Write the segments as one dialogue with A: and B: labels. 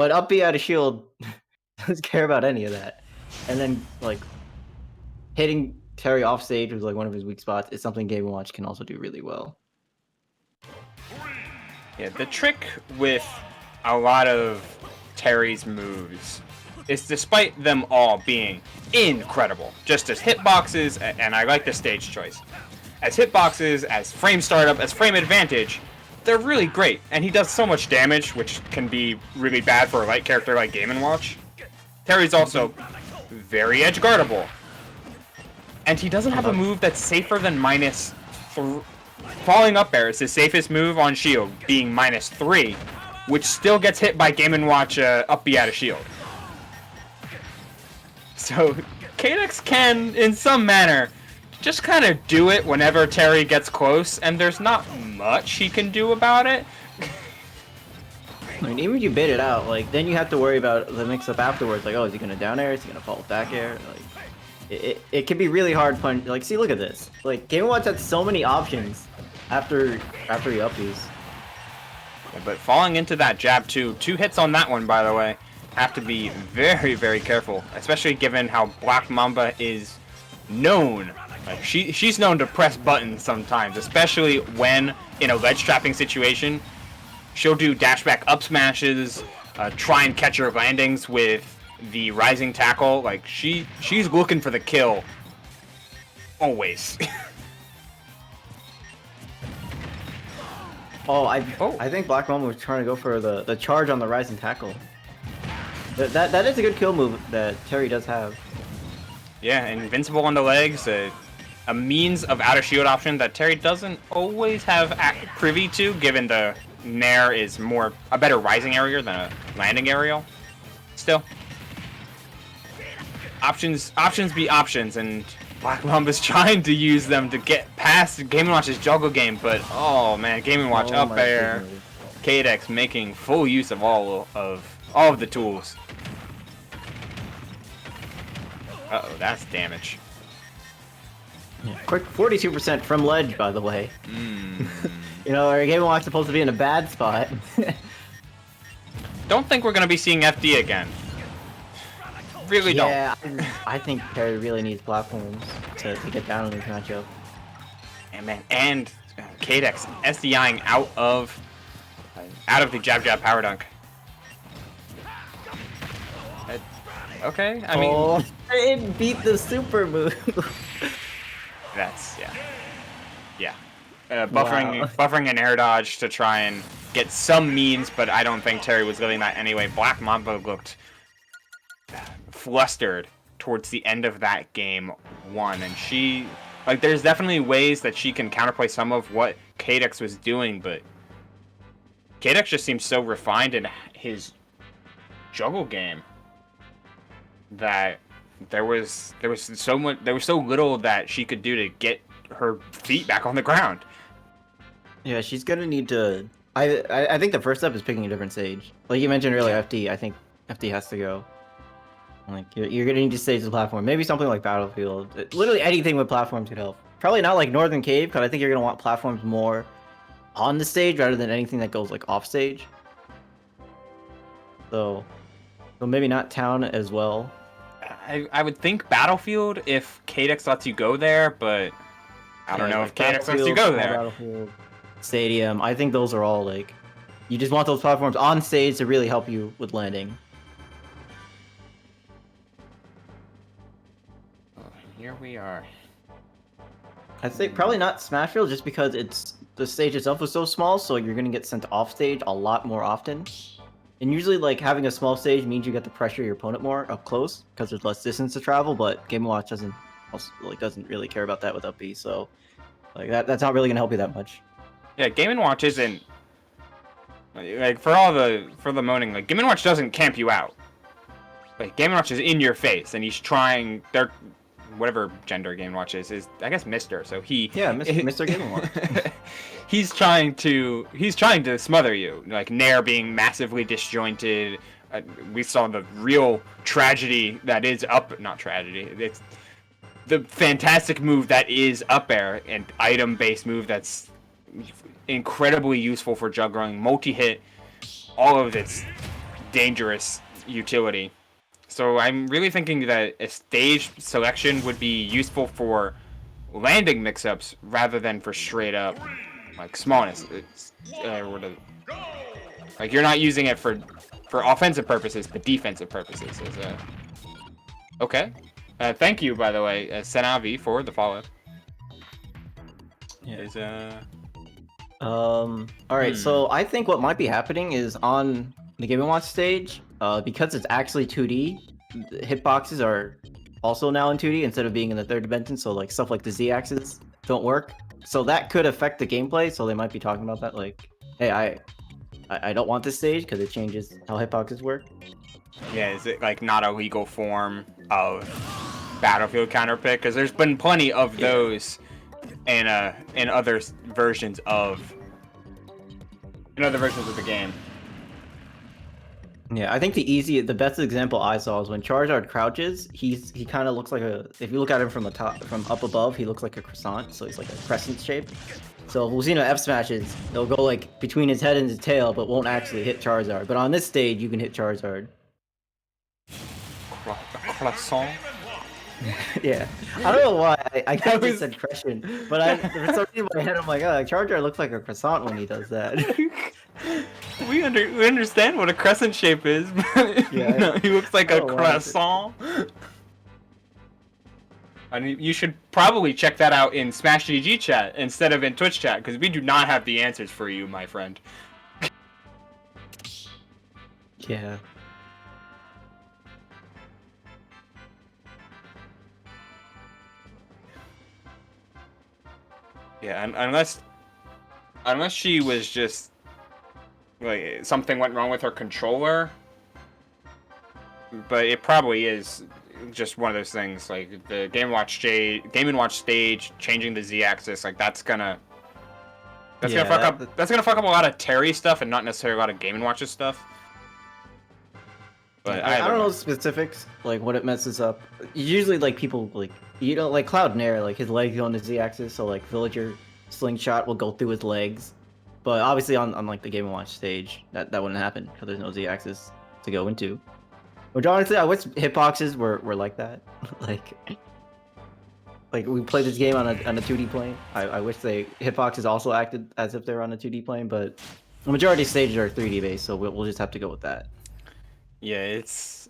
A: But up B out of shield doesn't care about any of that. And then like hitting Terry off stage was like one of his weak spots. Is something Game & Watch can also do really well.
B: Yeah, the trick with a lot of Terry's moves is, despite them all being incredible, just as hitboxes, and I like the stage choice, as hitboxes, as frame startup, as frame advantage, they're really great. And he does so much damage, which can be really bad for a light character like Game & Watch. Terry's also very edge guardable. And he doesn't have a move that's safer than -3. Falling up air is his safest move on shield, being -3, which still gets hit by Game & Watch up B out of shield. So CadeX can, in some manner, just kind of do it whenever Terry gets close, and there's not much he can do about it.
A: I mean, even if you bait it out, like, then you have to worry about the mix-up afterwards. Like, oh, is he gonna down air? Is he gonna fall with back air? Like, it can be really hard punch. Like, see, look at this. Like, Game & Watch had so many options after he uppies.
B: Yeah, but falling into that jab two hits on that one, by the way, have to be very, very careful, especially given how Black Mamba is known. Like, she's known to press buttons sometimes, especially when in a ledge trapping situation. She'll do dash back up smashes, try and catch her landings with the rising tackle. Like, she's looking for the kill always.
A: I think Black Mamba was trying to go for the charge on the rising tackle. That is a good kill move that Terry does have.
B: Yeah, invincible on the legs, a means of out of shield option that Terry doesn't always have privy to, given the Nair is a better rising area than a landing aerial. Still, options be options, and Black Mamba's trying to use them to get past Game & Watch's juggle game, but oh man, Game & Watch up air, CadeX making full use of all of the tools. Uh-oh, that's damage.
A: Yeah. Quick 42% from ledge, by the way. You know, our Game & Watch supposed to be in a bad spot.
B: Don't think we're gonna be seeing FD again. Really don't.
A: Yeah, I think Terry really needs platforms to get down in this matchup.
B: And man, and CadeX SDIing out of the jab power dunk. Okay, I mean,
A: it beat the super move.
B: That's yeah. Buffering an air dodge to try and get some means, but I don't think Terry was getting that anyway. Black Mamba looked flustered towards the end of that game one, and she, like, there's definitely ways that she can counterplay some of what CadeX was doing, but CadeX just seems so refined in his juggle game that there was so little that she could do to get her feet back on the ground.
A: Yeah, she's gonna need to. I think the first step is picking a different stage. Like you mentioned earlier, FD. I think FD has to go. Like you're gonna need to stage the platform. Maybe something like Battlefield. Literally anything with platforms could help. Probably not like Northern Cave, because I think you're gonna want platforms more on the stage rather than anything that goes like off stage. So maybe not Town as well.
B: I would think Battlefield if CadeX lets you go there, but I don't know if CadeX lets you go there.
A: Battlefield, Stadium, I think those are all like, you just want those platforms on stage to really help you with landing.
B: Here we are.
A: I'd say probably not Smashville, just because the stage itself is so small, so you're gonna get sent off stage a lot more often. And usually, like, having a small stage means you get to pressure your opponent more up close, because there's less distance to travel, but Game & Watch doesn't really care about that with up B, so like that's not really gonna help you that much.
B: Yeah, Game & Watch isn't, like, for the moaning, like, Game & Watch doesn't camp you out. Like, Game & Watch is in your face, and he's trying, whatever gender Game & Watch is I guess Mr. So he,
A: yeah, Mr. Game & Watch.
B: he's trying to smother you, like Nair being massively disjointed. We saw the real tragedy that is not tragedy. It's the fantastic move that is up air, and item-based move that's incredibly useful for juggling, multi-hit, all of its dangerous utility. So I'm really thinking that a stage selection would be useful for landing mix-ups rather than for straight up like smallness. Like you're not using it for offensive purposes, but defensive purposes. Okay. Thank you, by the way, Senavi, for the follow.
A: Yeah. All right. So I think what might be happening is on the Game & Watch stage, because it's actually 2D, the hitboxes are also now in 2D instead of being in the third dimension. So like stuff like the Z-axis don't work. So that could affect the gameplay. So they might be talking about that, like, hey, I don't want this stage because it changes how hitboxes work.
B: Yeah, is it like not a legal form of Battlefield counterpick? Because there's been plenty of those in other versions of the game.
A: Yeah, I think the best example I saw is when Charizard crouches. He kind of looks like if you look at him from up above, he looks like a croissant. So he's like a crescent shape. So we'll see F smashes. They'll go like between his head and his tail, but won't actually hit Charizard. But on this stage, you can hit Charizard.
B: A croissant.
A: Yeah, I don't know why I kind of said crescent, but for some reason in my head I'm like, oh, Charizard looks like a croissant when he does that.
B: we understand what a crescent shape is.
A: Yeah,
B: no, he looks like a croissant. I mean, you should probably check that out in SmashGG chat instead of in Twitch chat, because we do not have the answers for you, my friend.
A: Yeah.
B: Yeah, unless she was just like something went wrong with her controller, but it probably is just one of those things. Like the Game & Watch stage changing the Z-axis, like that's gonna fuck up a lot of Terry stuff and not necessarily a lot of Game & Watch's stuff. But
A: I don't know specifics, like what it messes up. Usually, like people like like Cloud Nair, like his legs go on the Z-axis, so like Villager slingshot will go through his legs. But obviously on like the Game & Watch stage, that wouldn't happen because there's no Z-axis to go into. Which honestly, I wish hitboxes were like that. like we played this game on a 2D plane. I wish hitboxes also acted as if they were on a 2D plane, but the majority of stages are 3D based, so we'll just have to go with that.
B: Yeah, it's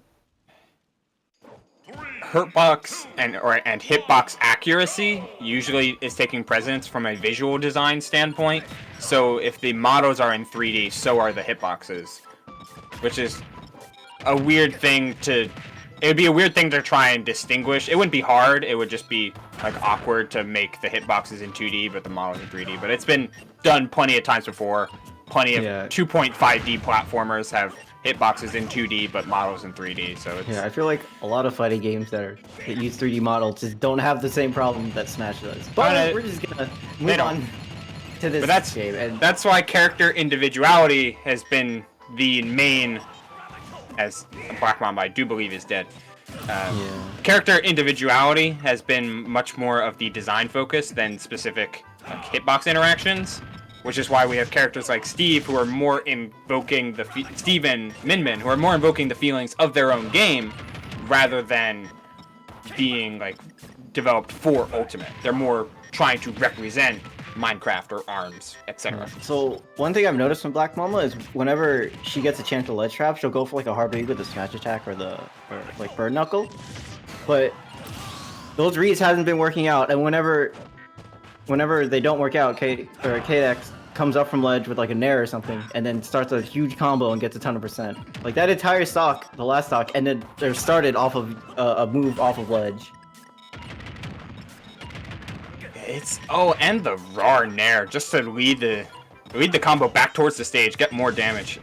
B: hurtbox and hitbox accuracy usually is taking precedence from a visual design standpoint. So if the models are in 3D, so are the hitboxes, which is a weird thing to. It would be a weird thing to try and distinguish. It wouldn't be hard. It would just be like awkward to make the hitboxes in 2D, but the models in 3D. But it's been done plenty of times before. Plenty of 2.5D platformers have hitboxes in 2D, but models in 3D. So it's...
A: Yeah, I feel like a lot of fighting games that use 3D models just don't have the same problem that Smash does. But we're just gonna move on to this game. And
B: that's why character individuality has been the main, as Black Mamba I do believe is dead. Character individuality has been much more of the design focus than specific hitbox interactions. Which is why we have characters like Steve who are more invoking Steve and Min who are more invoking the feelings of their own game rather than being like developed for Ultimate. They're more trying to represent Minecraft or ARMS, etc.
A: So one thing I've noticed from Black Mamba is whenever she gets a chance to ledge trap, she'll go for like a hard read with the smash attack or like bird knuckle. But those reads hasn't been working out, and whenever they don't work out, CadeX comes up from ledge with like a nair or something, and then starts a huge combo and gets a ton of percent. Like that entire stock, the last stock, and then they're started off of a move off of ledge.
B: And the raw nair just to lead the combo back towards the stage, get more damage.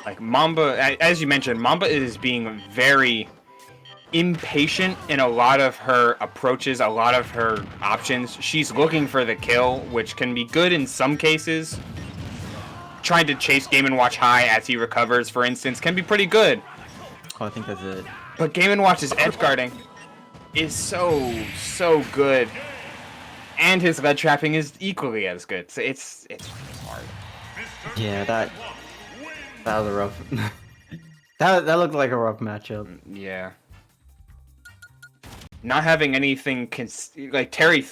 B: Like Mamba, as you mentioned, Mamba is being very impatient in a lot of her approaches, a lot of her options. She's looking for the kill, which can be good in some cases. Trying to chase Game & Watch high as he recovers, for instance, can be pretty good.
A: Oh, I think that's it.
B: But Game & Watch's edge guarding is so good, and his lead trapping is equally as good. So it's hard.
A: Yeah, that That was a rough. that looked like a rough matchup.
B: Yeah. Not having anything like Terry